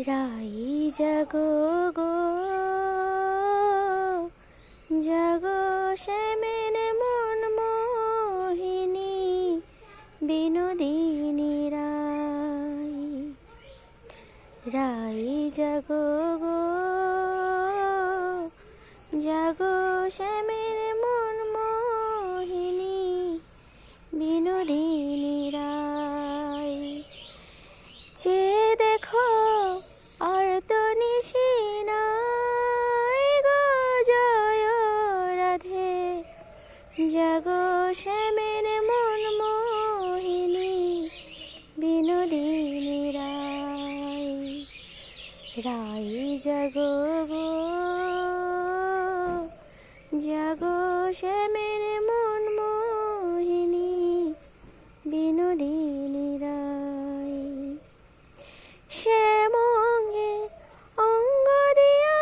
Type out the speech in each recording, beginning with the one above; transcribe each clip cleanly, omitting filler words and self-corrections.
রাই জাগো গো, জাগো শ্যামের মন মোহিনী বিনোদিনী রাই। রাই জাগো গো, জাগো শ্যামের মন মোহিনী বিনোদিনী রাই। চেয়ে দেখো আর তো নিশি নাই গো, জয় রাধে জাগো শ্যামের মন মোহিনী বিনোদিনী রাই। রাই জাগো গো, জাগো শ্যামের মন মোহিনী বিনোদিনী রাই। শ্যামঙ্গে অঙ্গ দিয়া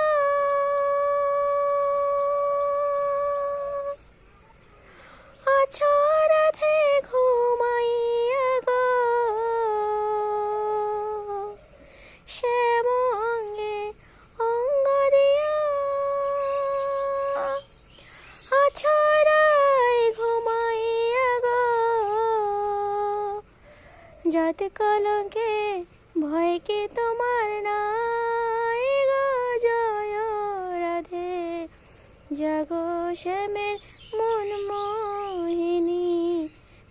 আছো রাধে ঘুমাইয়া গো, শ্যামঙ্গে অঙ্গ দিয়া আছো রাই ঘুমাইয়া গো। যত কলঙ্কে ভয় কি তোমার নাই গো, জয় রাধে জাগো শ্যামের মন মোহিনী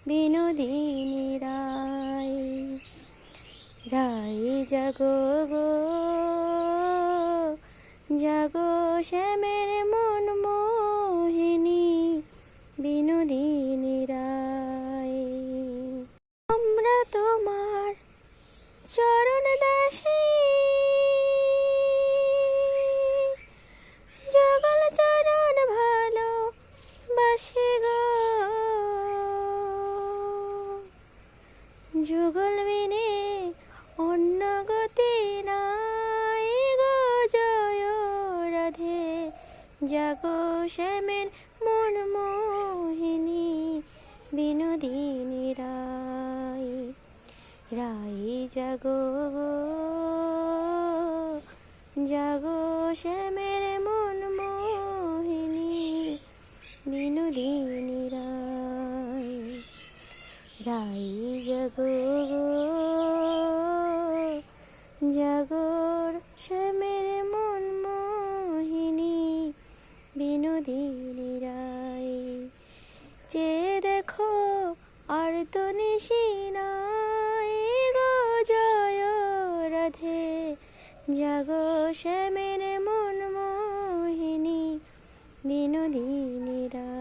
বিনোদিনী রাই। রাই জাগো গো, জাগো শ্যামের মন মোহিনী বিনোদিনী রাই। আমরা তোমার চরণ দাসী, জগল চরণ ভালো বাসি গো। যুগল বিনে অন্য গতি নাই গো, জয় রাধে জাগো শ্যামের মন মোহিনী বিনোদিনী রাই। রাই জাগো গো, জাগো শ্যামের মন মোহিনী বিনোদিনী রাই। রাই জাগো গো, জাগো শ্যামের মন মোহিনী বিনোদিনী রাই। চেয়ে দেখো আর তো নিশি নাই গো, জয় রাধে জাগো শ্যামের মন মোহিনী বিনোদিনী রাই।